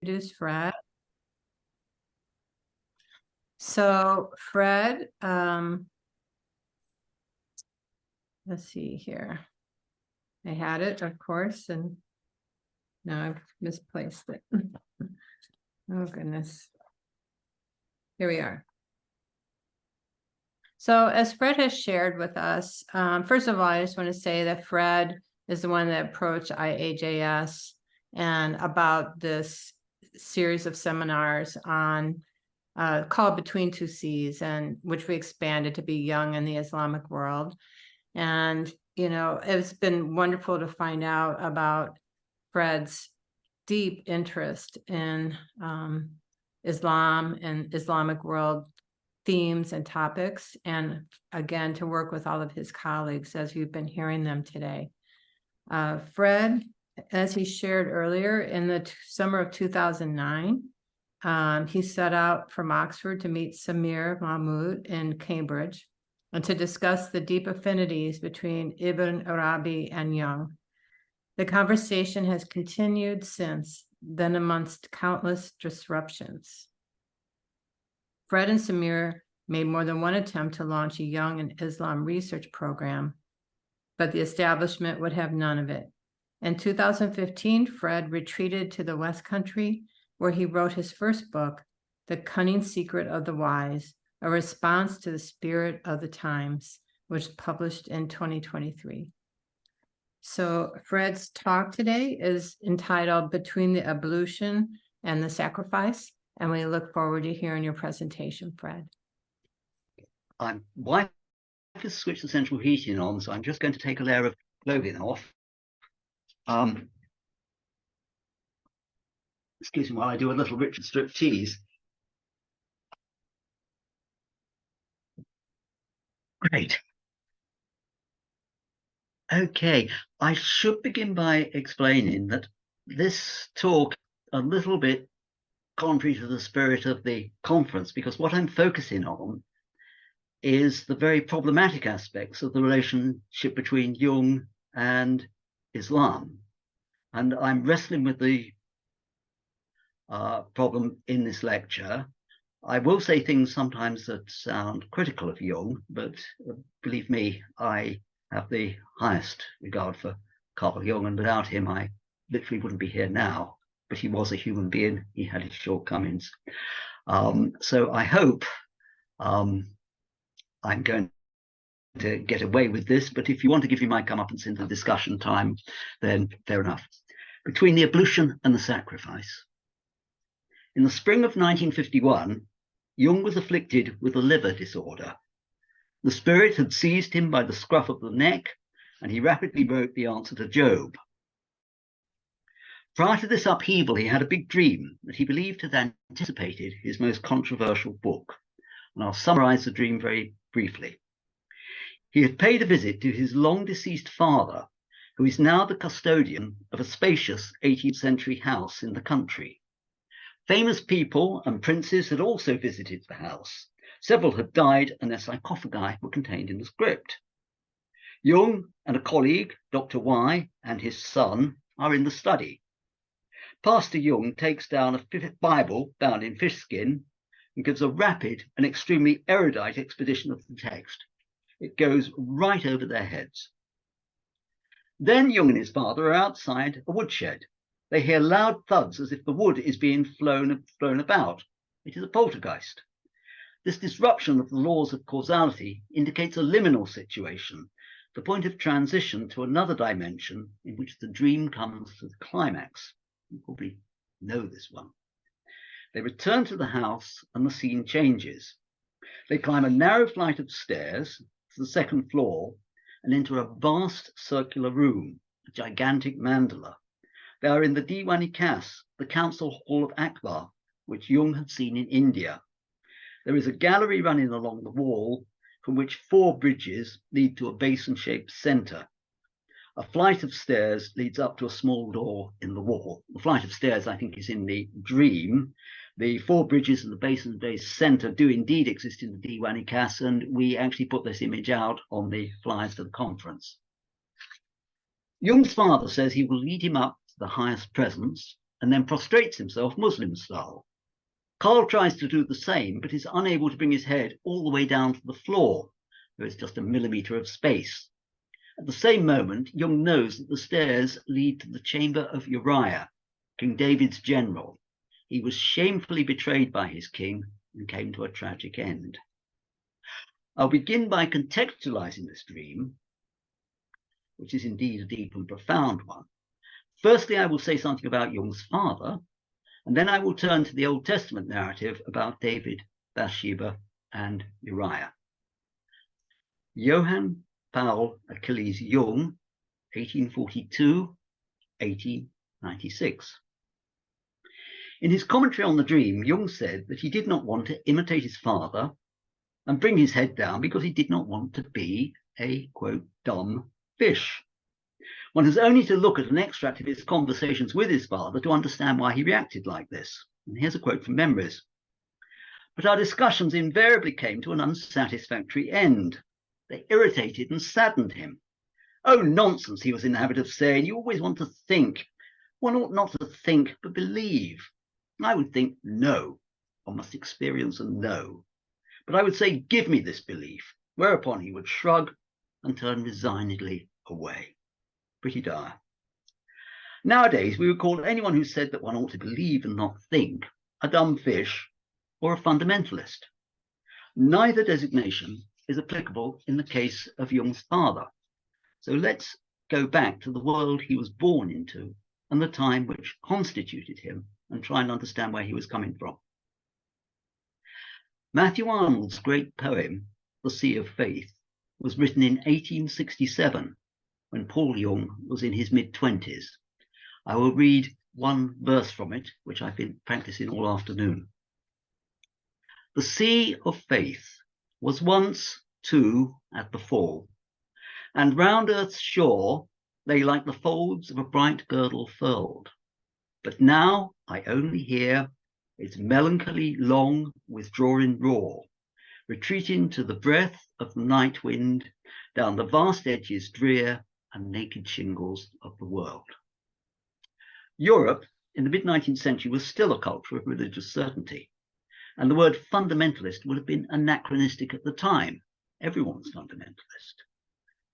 introduce Fred. So Fred, let's see here. I had it, of course, and now I've misplaced it. Oh, goodness. Here we are. So as Fred has shared with us, first of all, I just want to say that Fred is the one that approached IAJS and about this series of seminars on called Between Two Seas, and which we expanded to be Young in the Islamic World. And, you know, it's been wonderful to find out about Fred's deep interest in Islam and Islamic world themes and topics, and again, to work with all of his colleagues as you've been hearing them today. Fred, as he shared earlier, in the summer of 2009, he set out from Oxford to meet Samir Mahmood in Cambridge and to discuss the deep affinities between Ibn Arabi and Jung. The conversation has continued since then amongst countless disruptions. Fred and Samir made more than one attempt to launch a Jung and Islam research program, but the establishment would have none of it. In 2015, Fred retreated to the West Country, where he wrote his first book, The Cunning Secret of the Wise, a response to the spirit of the times, which was published in 2023. So Fred's talk today is entitled Between the Ablution and the Sacrifice, and we look forward to hearing your presentation, Fred. My wife has switched the central heating on, so I'm just going to take a layer of clothing off. Excuse me while I do a little Richard striptease. Great. Okay, I should begin by explaining that this talk a little bit contrary to the spirit of the conference, because what I'm focusing on is the very problematic aspects of the relationship between Jung and Islam. And I'm wrestling with the problem in this lecture. I will say things sometimes that sound critical of Jung, but believe me, I have the highest regard for Carl Jung, and without him, I literally wouldn't be here now. But he was a human being. He had his shortcomings. So I hope I'm going to get away with this, but if you want to give me my comeuppance in the discussion time, then fair enough. Between the Ablution and the Sacrifice. In the spring of 1951, Jung was afflicted with a liver disorder. The spirit had seized him by the scruff of the neck, and he rapidly wrote the answer to Job. Prior to this upheaval, he had a big dream that he believed had anticipated his most controversial book, and I'll summarize the dream very briefly. He had paid a visit to his long-deceased father, who is now the custodian of a spacious 18th century house in the country. Famous people and princes had also visited the house. Several had died, and their sarcophagi were contained in the crypt. Jung and a colleague, Dr. Y, and his son are in the study. Pastor Jung takes down a Bible bound in fish skin and gives a rapid and extremely erudite exposition of the text. It goes right over their heads. Then Jung and his father are outside a woodshed. They hear loud thuds as if the wood is being flown about. It is a poltergeist. This disruption of the laws of causality indicates a liminal situation, the point of transition to another dimension in which the dream comes to the climax. You probably know this one. They return to the house and the scene changes. They climb a narrow flight of stairs to the second floor and enter a vast circular room, a gigantic mandala. They are in the Diwan-i-Khas, the council hall of Akbar, which Jung had seen in India. There is a gallery running along the wall from which 4 bridges lead to a basin-shaped center. A flight of stairs leads up to a small door in the wall. The flight of stairs, I think, is in the dream. The 4 bridges and the basin-based center do indeed exist in the Diwan-i-Khas, and we actually put this image out on the flyers for the conference. Jung's father says he will lead him up to the highest presence, and then prostrates himself Muslim style. Karl tries to do the same, but is unable to bring his head all the way down to the floor. There is just a millimetre of space. At the same moment, Jung knows that the stairs lead to the chamber of Uriah, King David's general. He was shamefully betrayed by his king and came to a tragic end. I'll begin by contextualizing this dream, which is indeed a deep and profound one. Firstly, I will say something about Jung's father, and then I will turn to the Old Testament narrative about David, Bathsheba, and Uriah. Johann Paul Achilles Jung, 1842-1896. In his commentary on the dream, Jung said that he did not want to imitate his father and bring his head down because he did not want to be a, quote, dumb fish. One has only to look at an extract of his conversations with his father to understand why he reacted like this. And here's a quote from Memories. But our discussions invariably came to an unsatisfactory end. They irritated and saddened him. Oh, nonsense, he was in the habit of saying. You always want to think. One ought not to think, but believe. I would think, no. One must experience and know. But I would say, give me this belief. Whereupon he would shrug and turn resignedly away. Pretty dire. Nowadays, we would call anyone who said that one ought to believe and not think a dumb fish or a fundamentalist. Neither designation is applicable in the case of Jung's father. So let's go back to the world he was born into and the time which constituted him and try and understand where he was coming from. Matthew Arnold's great poem, The Sea of Faith, was written in 1867 when Paul Jung was in his mid-20s. I will read one verse from it, which I've been practicing all afternoon. The sea of faith was once, too, at the fall, and round earth's shore lay like the folds of a bright girdle furled. But now I only hear its melancholy long withdrawing roar, retreating to the breath of the night wind down the vast edges drear and naked shingles of the world. Europe in the mid-19th century was still a culture of religious certainty, and the word fundamentalist would have been anachronistic at the time. Everyone's fundamentalist.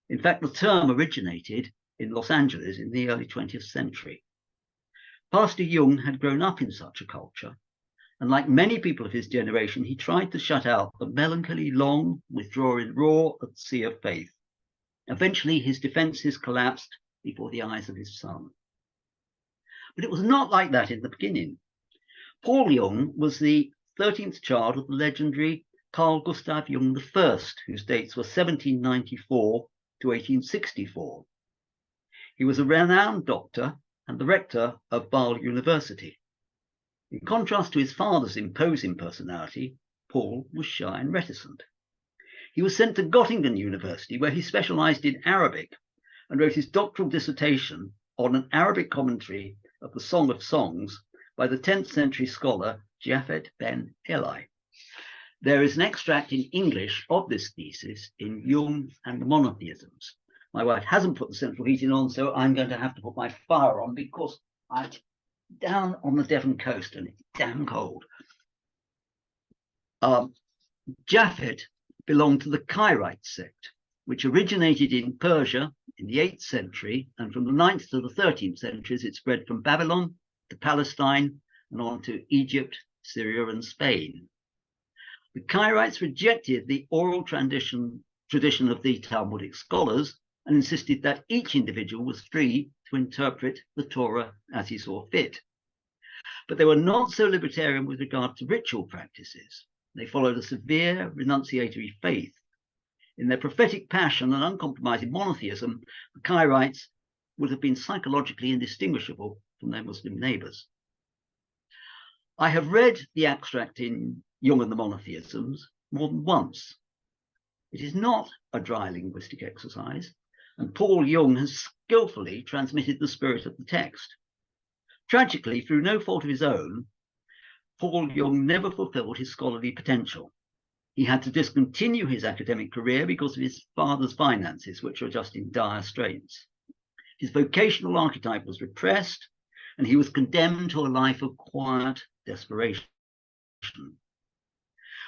In fact, the term originated in Los Angeles in the early 20th century. Pastor Jung had grown up in such a culture, and like many people of his generation, he tried to shut out the melancholy long withdrawing roar of the sea of faith. Eventually, his defenses collapsed before the eyes of his son. But it was not like that in the beginning. Paul Jung was the 13th child of the legendary Carl Gustav Jung I, whose dates were 1794 to 1864. He was a renowned doctor and the rector of Basel University. In contrast to his father's imposing personality, Paul was shy and reticent. He was sent to Göttingen University, where he specialized in Arabic and wrote his doctoral dissertation on an Arabic commentary of the Song of Songs by the 10th century scholar Japhet ben Eli. There is an extract in English of this thesis in Jung and the Monotheisms. My wife hasn't put the central heating on, so I'm going to have to put my fire on because I'm down on the Devon coast and it's damn cold. Japhet belonged to the Cairite sect, which originated in Persia in the 8th century, and from the 9th to the 13th centuries, it spread from Babylon to Palestine and on to Egypt, Syria, and Spain. The Cairites rejected the oral tradition of the Talmudic scholars and insisted that each individual was free to interpret the Torah as he saw fit. But they were not so libertarian with regard to ritual practices. They followed a severe renunciatory faith. In their prophetic passion and uncompromising monotheism, the Cairites would have been psychologically indistinguishable from their Muslim neighbors. I have read the extract in Jung and the Monotheisms more than once. It is not a dry linguistic exercise, and Paul Jung has skillfully transmitted the spirit of the text. Tragically, through no fault of his own, Paul Jung never fulfilled his scholarly potential. He had to discontinue his academic career because of his father's finances, which were just in dire straits. His vocational archetype was repressed, and he was condemned to a life of quiet desperation.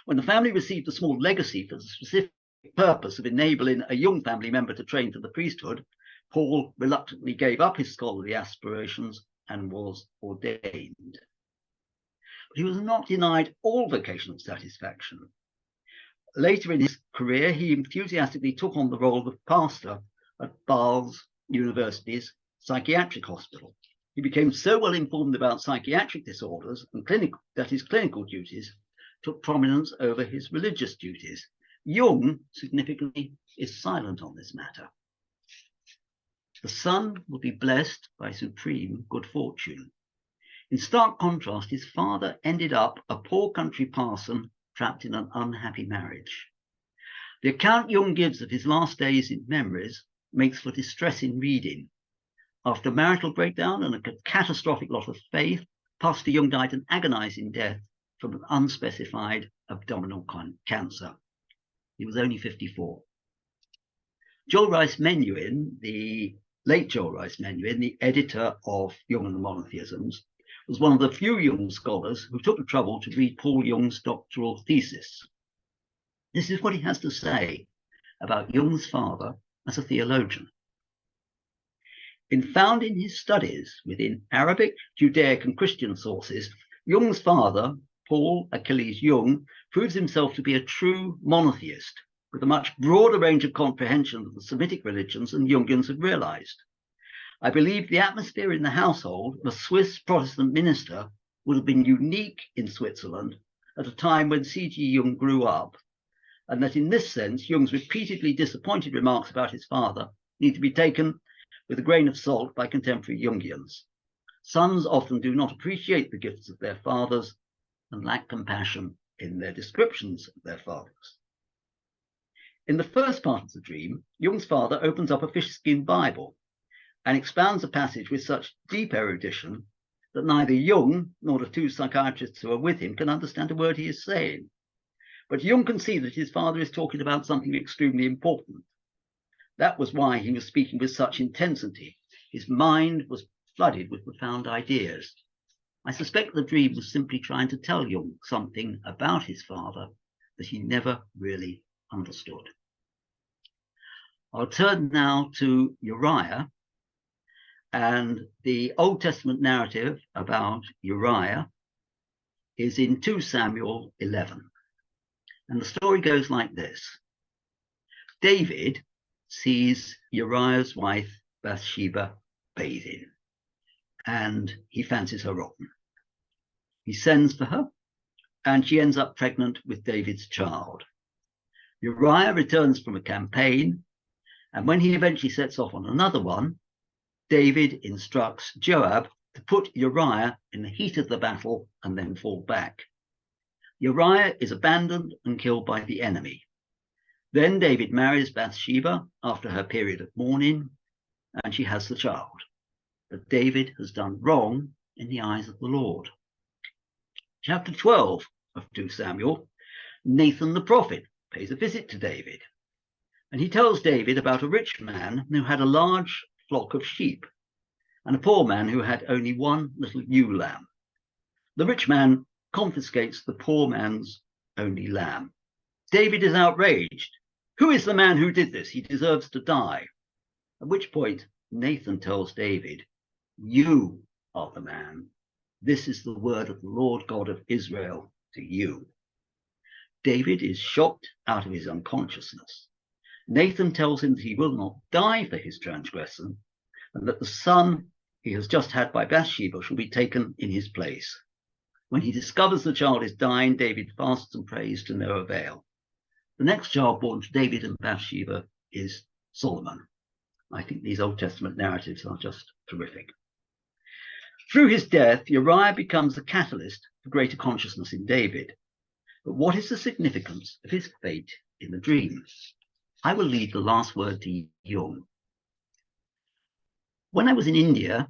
When the family received a small legacy for the specific purpose of enabling a young family member to train for the priesthood, Paul reluctantly gave up his scholarly aspirations and was ordained. But he was not denied all vocational satisfaction. Later in his career, he enthusiastically took on the role of pastor at Baal's University's psychiatric hospital. He became so well informed about psychiatric disorders and that his clinical duties took prominence over his religious duties. Jung, significantly, is silent on this matter. The son would be blessed by supreme good fortune. In stark contrast, his father ended up a poor country parson trapped in an unhappy marriage. The account Jung gives of his last days in Memories makes for distressing reading. After marital breakdown and a catastrophic loss of faith, Pastor Jung died an agonizing death from an unspecified abdominal cancer. He was only 54. Joel Rice-Menuhin, the late Joel Rice-Menuhin, the editor of Jung and the Monotheisms, was one of the few Jung scholars who took the trouble to read Paul Jung's doctoral thesis. This is what he has to say about Jung's father as a theologian. In founding his studies within Arabic, Judaic, and Christian sources, Jung's father, Paul Achilles Jung, proves himself to be a true monotheist with a much broader range of comprehension of the Semitic religions than Jungians had realized. I believe the atmosphere in the household of a Swiss Protestant minister would have been unique in Switzerland at a time when C.G. Jung grew up, and that in this sense, Jung's repeatedly disappointed remarks about his father need to be taken with a grain of salt by contemporary Jungians. Sons often do not appreciate the gifts of their fathers and lack compassion in their descriptions of their fathers. In the first part of the dream, Jung's father opens up a fish-skin Bible and expounds a passage with such deep erudition that neither Jung nor the two psychiatrists who are with him can understand a word he is saying. But Jung can see that his father is talking about something extremely important. That was why he was speaking with such intensity. His mind was flooded with profound ideas. I suspect the dream was simply trying to tell Jung something about his father that he never really understood. I'll turn now to Uriah, and the Old Testament narrative about Uriah is in 2 Samuel 11. And the story goes like this. David sees Uriah's wife Bathsheba bathing, and he fancies her rotten. He sends for her, and she ends up pregnant with David's child. Uriah returns from a campaign, and when he eventually sets off on another one, David instructs Joab to put Uriah in the heat of the battle and then fall back. Uriah is abandoned and killed by the enemy. Then David marries Bathsheba after her period of mourning, and she has the child. But David has done wrong in the eyes of the Lord. Chapter 12 of 2 Samuel, Nathan the prophet pays a visit to David, and he tells David about a rich man who had a large flock of sheep and a poor man who had only one little ewe lamb. The rich man confiscates the poor man's only lamb. David is outraged. Who is the man who did this? He deserves to die. At which point Nathan tells David, you are the man. This is the word of the Lord God of Israel to you. David is shocked out of his unconsciousness. Nathan tells him that he will not die for his transgression, and that the son he has just had by Bathsheba shall be taken in his place. When he discovers the child is dying, David fasts and prays to no avail. The next child born to David and Bathsheba is Solomon. I think these Old Testament narratives are just terrific. Through his death, Uriah becomes a catalyst for greater consciousness in David. But what is the significance of his fate in the dream? I will leave the last word to Jung. When I was in India,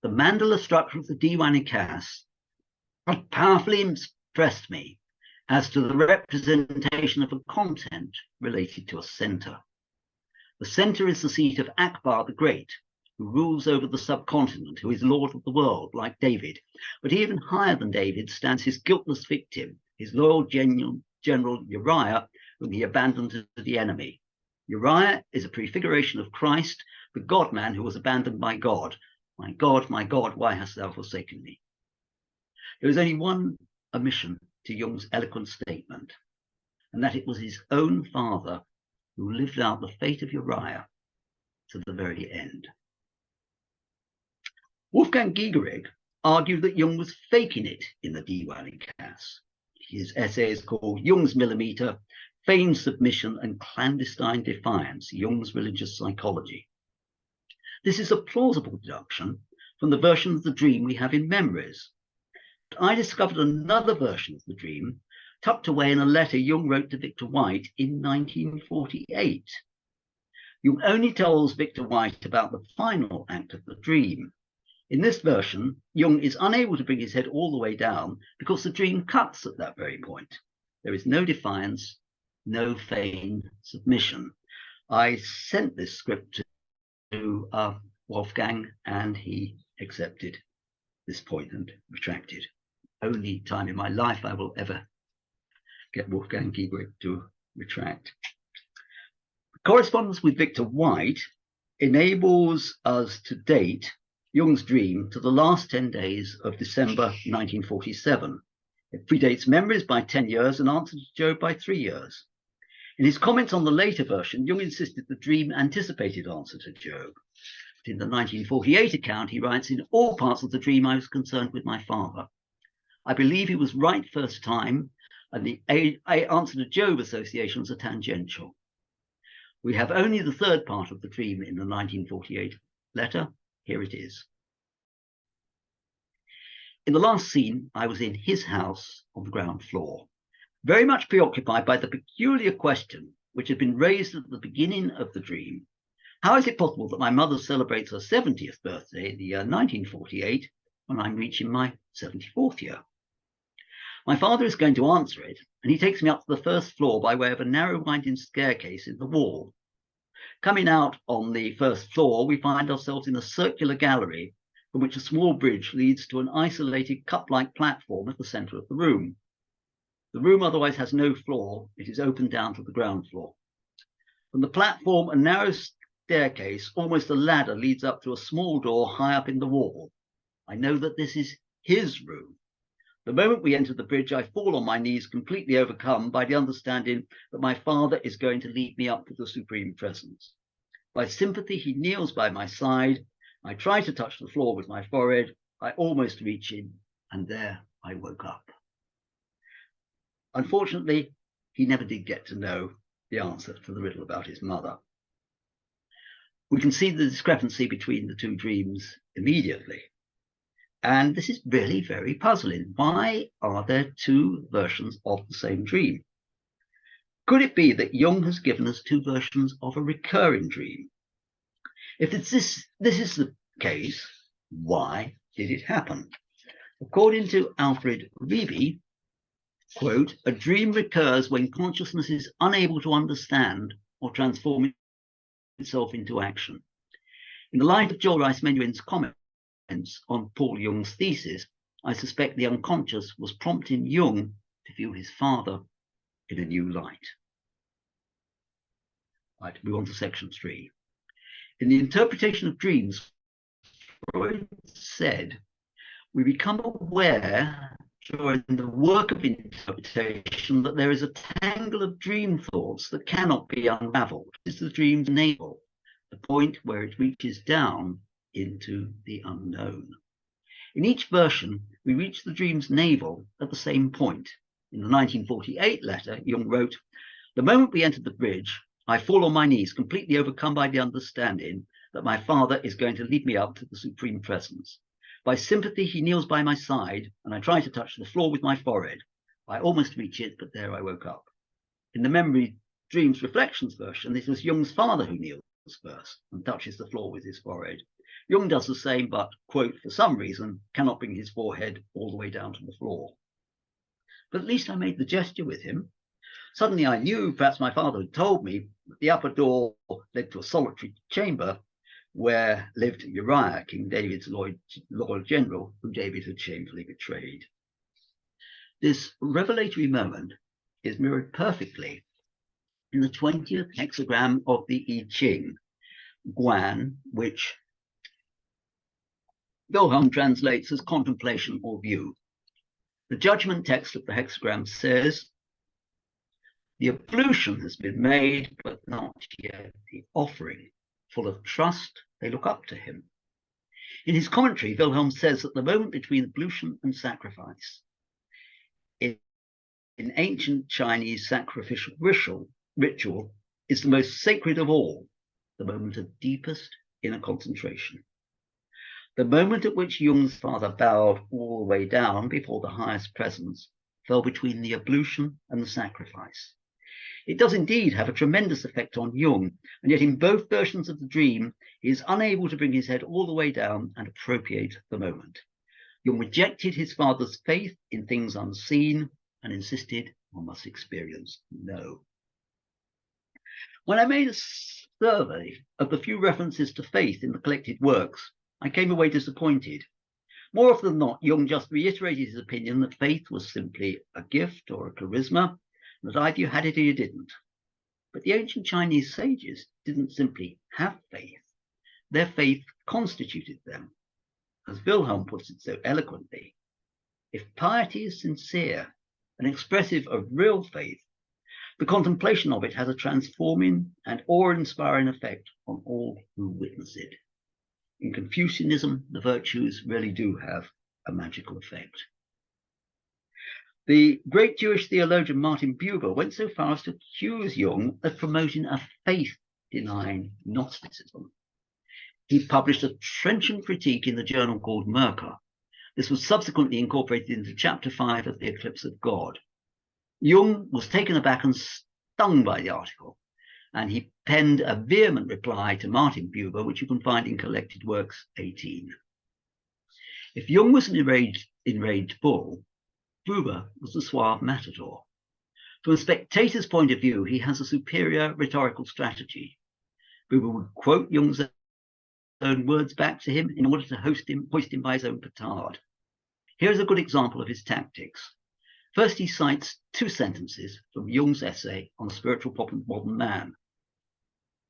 the mandala structure of the Diwan-i-Khas powerfully impressed me as to the representation of a content related to a center. The center is the seat of Akbar the Great, who rules over the subcontinent, who is Lord of the world, like David. But even higher than David stands his guiltless victim, his loyal general Uriah, whom he abandoned to the enemy. Uriah is a prefiguration of Christ, the God-man who was abandoned by God. My God, why hast thou forsaken me? There is only one omission to Jung's eloquent statement, and that it was his own father who lived out the fate of Uriah to the very end. Wolfgang Gigerig argued that Jung was faking it in the Diwan Kas. His essay is called Jung's Millimeter, Feigned Submission and Clandestine Defiance, Jung's Religious Psychology. This is a plausible deduction from the version of the dream we have in Memories. But I discovered another version of the dream tucked away in a letter Jung wrote to Victor White in 1948. Jung only tells Victor White about the final act of the dream. In this version, Jung is unable to bring his head all the way down because the dream cuts at that very point. There is no defiance, no feigned submission. I sent this script to Wolfgang, and he accepted this point and retracted. Only time in my life I will ever get Wolfgang Gigerig to retract. Correspondence with Victor White enables us to date Jung's dream to the last 10 days of December 1947. It predates Memories by 10 years and Answer to Job by 3 years. In his comments on the later version, Jung insisted the dream anticipated Answer to Job. But in the 1948 account, he writes, in all parts of the dream, I was concerned with my father. I believe he was right first time, and the Answer to Job associations are tangential. We have only the third part of the dream in the 1948 letter. Here it is. In the last scene, I was in his house on the ground floor, very much preoccupied by the peculiar question which had been raised at the beginning of the dream. How is it possible that my mother celebrates her 70th birthday in the year 1948 when I'm reaching my 74th year? My father is going to answer it, and he takes me up to the first floor by way of a narrow winding staircase in the wall. Coming out on the first floor, we find ourselves in a circular gallery from which a small bridge leads to an isolated cup-like platform at the center of the room. The room otherwise has no floor. It is open down to the ground floor. From the platform, a narrow staircase, almost a ladder, leads up to a small door high up in the wall. I know that this is his room. The moment we enter the bridge, I fall on my knees, completely overcome by the understanding that my father is going to lead me up to the Supreme Presence. By sympathy, he kneels by my side. I try to touch the floor with my forehead. I almost reach him, and there I woke up. Unfortunately, he never did get to know the answer to the riddle about his mother. We can see the discrepancy between the two dreams immediately. And this is really very puzzling. Why are there two versions of the same dream? Could it be that Jung has given us two versions of a recurring dream? If this is the case, why did it happen? According to Alfred Riebe, quote, a dream recurs when consciousness is unable to understand or transform itself into action. In the light of Joel Rice-Menuhin's comments on Paul Jung's thesis, I suspect the unconscious was prompting Jung to view his father in a new light. Right, move on to section 3. In the interpretation of dreams, Freud said, we become aware during the work of interpretation that there is a tangle of dream thoughts that cannot be unraveled. This is the dream's navel, the point where it reaches down into the unknown. In each version, we reach the dream's navel at the same point. In the 1948 letter, Jung wrote, the moment we entered the bridge, I fall on my knees, completely overcome by the understanding that my father is going to lead me up to the Supreme Presence. By sympathy, he kneels by my side, and I try to touch the floor with my forehead. I almost reach it, but there I woke up. In the Memory Dreams Reflections version, it was Jung's father who kneels first and touches the floor with his forehead. Jung does the same, but, quote, for some reason, cannot bring his forehead all the way down to the floor. But at least I made the gesture with him. Suddenly I knew, perhaps my father had told me, that the upper door led to a solitary chamber, where lived Uriah, King David's loyal general, whom David had shamefully betrayed. This revelatory moment is mirrored perfectly in the 20th hexagram of the I Ching, Guan, which Wilhelm translates as contemplation or view. The judgment text of the hexagram says, "The ablution has been made, but not yet the offering. Full of trust, they look up to him." In his commentary, Wilhelm says that the moment between ablution and sacrifice in ancient Chinese sacrificial ritual is the most sacred of all, the moment of deepest inner concentration. The moment at which Jung's father bowed all the way down before the highest presence fell between the ablution and the sacrifice. It does indeed have a tremendous effect on Jung, and yet in both versions of the dream, he is unable to bring his head all the way down and appropriate the moment. Jung rejected his father's faith in things unseen and insisted one must experience no. When I made a survey of the few references to faith in the collected works, I came away disappointed. More often than not, Jung just reiterated his opinion that faith was simply a gift or a charisma, and that either you had it or you didn't. But the ancient Chinese sages didn't simply have faith. Their faith constituted them. As Wilhelm puts it so eloquently, if piety is sincere and expressive of real faith, the contemplation of it has a transforming and awe-inspiring effect on all who witness it. In Confucianism, the virtues really do have a magical effect. The great Jewish theologian Martin Buber went so far as to accuse Jung of promoting a faith-denying Gnosticism. He published a trenchant critique in the journal called Merkur. This was subsequently incorporated into chapter 5 of The Eclipse of God. Jung was taken aback and stung by the article, and he penned a vehement reply to Martin Buber, which you can find in Collected Works 18. If Jung was an enraged bull, Buber was the suave matador. From a spectator's point of view, he has a superior rhetorical strategy. Buber would quote Jung's own words back to him in order to hoist him by his own petard. Here is a good example of his tactics. First, he cites two sentences from Jung's essay on the spiritual problem of modern man.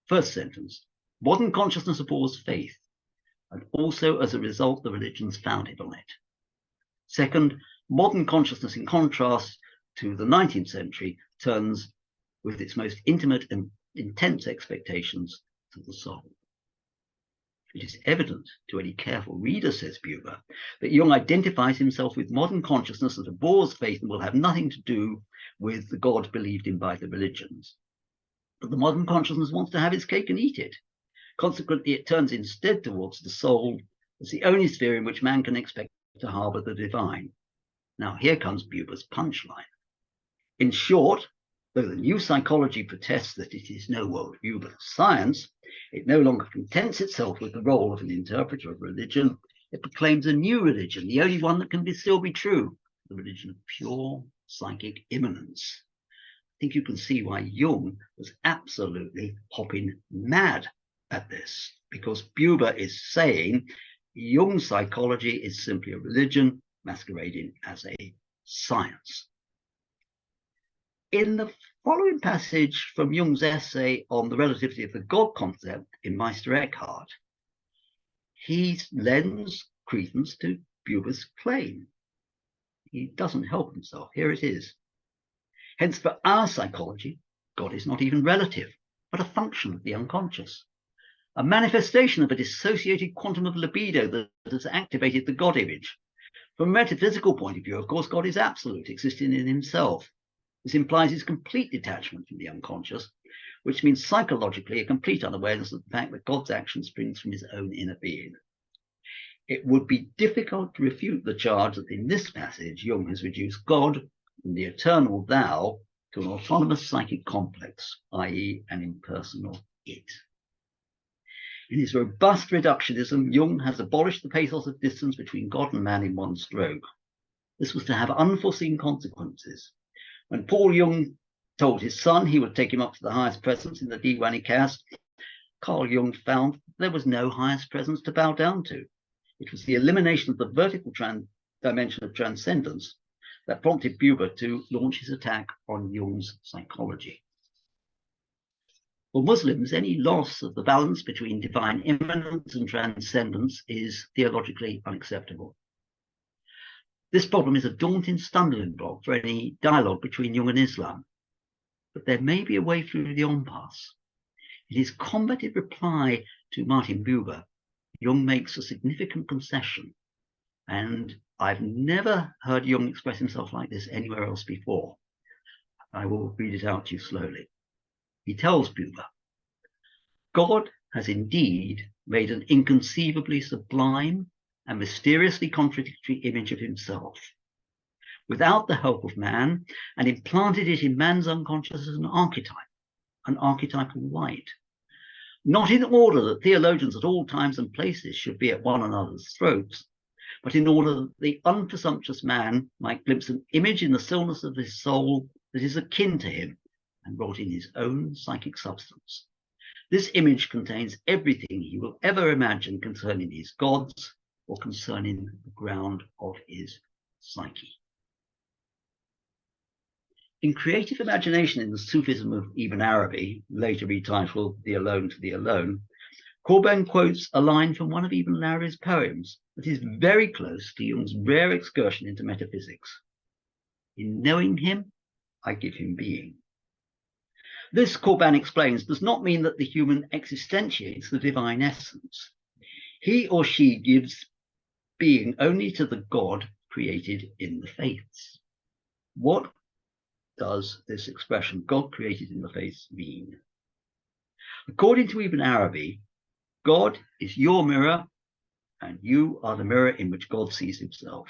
First sentence, "Modern consciousness abhors faith, and also as a result the religions founded on it." Second, modern consciousness, in contrast to the 19th century, turns with its most intimate and intense expectations to the soul. It is evident to any careful reader, says Buber, that Jung identifies himself with modern consciousness that abhors faith and will have nothing to do with the God believed in by the religions. But the modern consciousness wants to have its cake and eat it. Consequently, it turns instead towards the soul as the only sphere in which man can expect to harbour the divine. Now, here comes Buber's punchline. In short, though the new psychology protests that it is no worldview but science, it no longer contents itself with the role of an interpreter of religion. It proclaims a new religion, the only one that can still be true, the religion of pure psychic immanence. I think you can see why Jung was absolutely hopping mad at this, because Buber is saying Jung's psychology is simply a religion masquerading as a science. In the following passage from Jung's essay on the relativity of the God concept in Meister Eckhart, he lends credence to Buber's claim. He doesn't help himself. Here it is. Hence, for our psychology, God is not even relative, but a function of the unconscious, a manifestation of a dissociated quantum of libido that has activated the God image. From a metaphysical point of view, of course, God is absolute, existing in himself. This implies his complete detachment from the unconscious, which means psychologically a complete unawareness of the fact that God's action springs from his own inner being. It would be difficult to refute the charge that in this passage, Jung has reduced God and the eternal thou to an autonomous psychic complex, i.e. an impersonal it. In his robust reductionism, Jung has abolished the pathos of distance between God and man in one stroke. This was to have unforeseen consequences. When Paul Jung told his son he would take him up to the highest presence in the Diwani caste, Carl Jung found there was no highest presence to bow down to. It was the elimination of the vertical dimension of transcendence that prompted Buber to launch his attack on Jung's psychology. For Muslims, any loss of the balance between divine immanence and transcendence is theologically unacceptable. This problem is a daunting stumbling block for any dialogue between Jung and Islam, but there may be a way through the impasse. In his combative reply to Martin Buber, Jung makes a significant concession, and I've never heard Jung express himself like this anywhere else before. I will read it out to you slowly. He tells Buber, God has indeed made an inconceivably sublime and mysteriously contradictory image of himself, without the help of man, and implanted it in man's unconscious as an archetypal light. Not in order that theologians at all times and places should be at one another's throats, but in order that the unpresumptuous man might glimpse an image in the stillness of his soul that is akin to him and wrought in his own psychic substance. This image contains everything he will ever imagine concerning his gods or concerning the ground of his psyche. In creative imagination in the Sufism of Ibn Arabi, later retitled The Alone to the Alone, Corbin quotes a line from one of Ibn Arabi's poems that is very close to Jung's rare excursion into metaphysics. In knowing him, I give him being. This, Corbin explains, does not mean that the human existentiates the divine essence. He or she gives being only to the God created in the faiths. What does this expression, God created in the faiths, mean? According to Ibn Arabi, God is your mirror, and you are the mirror in which God sees himself.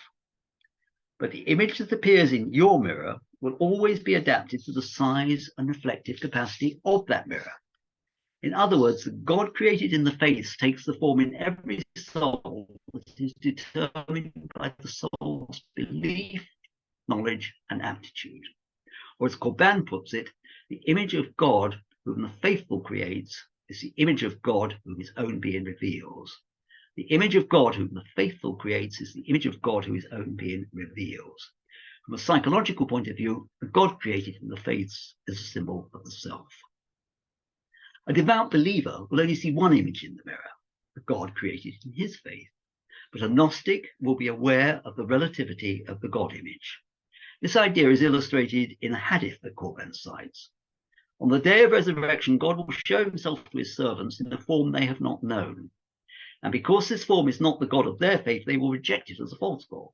But the image that appears in your mirror will always be adapted to the size and reflective capacity of that mirror. In other words, the God created in the faiths takes the form in every soul that is determined by the soul's belief, knowledge, and aptitude. Or as Corbin puts it, the image of God whom the faithful creates is the image of God whom his own being reveals. The image of God whom the faithful creates is the image of God whom his own being reveals. From a psychological point of view, the God created in the faiths is a symbol of the self. A devout believer will only see one image in the mirror, the God created in his faith, but a Gnostic will be aware of the relativity of the God image. This idea is illustrated in a hadith that Corbin cites. On the day of resurrection, God will show himself to his servants in a form they have not known. And because this form is not the God of their faith, they will reject it as a false God.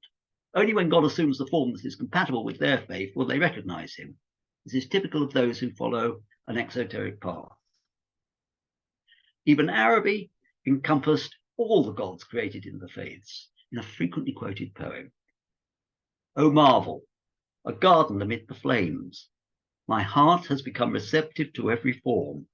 Only when God assumes the form that is compatible with their faith will they recognize him. This is typical of those who follow an exoteric path. Ibn Arabi encompassed all the gods created in the faiths in a frequently quoted poem. O marvel, a garden amid the flames. My heart has become receptive to every form.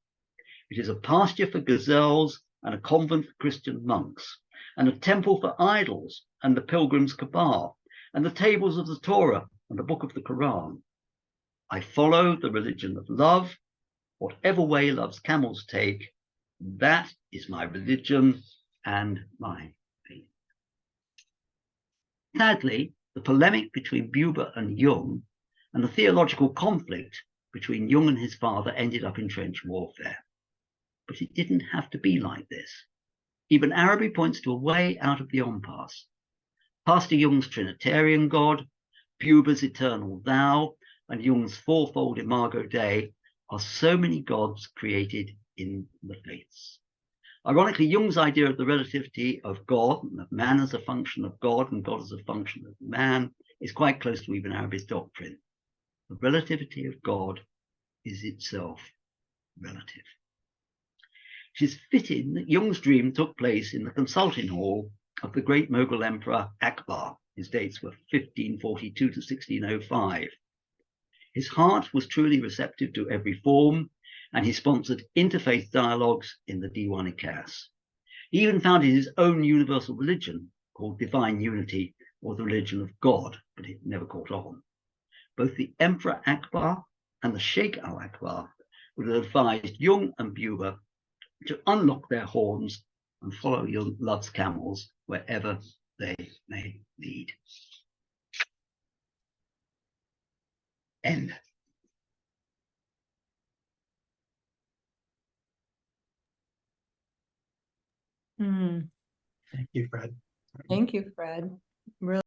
It is a pasture for gazelles and a convent for Christian monks, and a temple for idols and the pilgrim's Kaaba, and the tables of the Torah and the book of the Quran. I follow the religion of love, whatever way love's camels take. That is my religion and my faith. Sadly, the polemic between Buber and Jung and the theological conflict between Jung and his father ended up in trench warfare. But it didn't have to be like this. Ibn Arabi points to a way out of the impasse. Pastor Jung's Trinitarian God, Buber's eternal thou, and Jung's fourfold imago Dei are so many gods created in the faiths. Ironically, Jung's idea of the relativity of God, and of man as a function of God and God as a function of man, is quite close to Ibn Arabi's doctrine. The relativity of God is itself relative. It is fitting that Jung's dream took place in the consulting hall of the great Mughal Emperor Akbar. His dates were 1542 to 1605. His heart was truly receptive to every form, and he sponsored interfaith dialogues in the Diwan-i-Khas. He even founded his own universal religion called Divine Unity, or the Religion of God, but it never caught on. Both the Emperor Akbar and the Sheikh al-Akbar would have advised Jung and Buber to unlock their horns and follow your love's camels wherever they may lead. End. Hmm. Thank you, Fred. Thank you, Fred. Really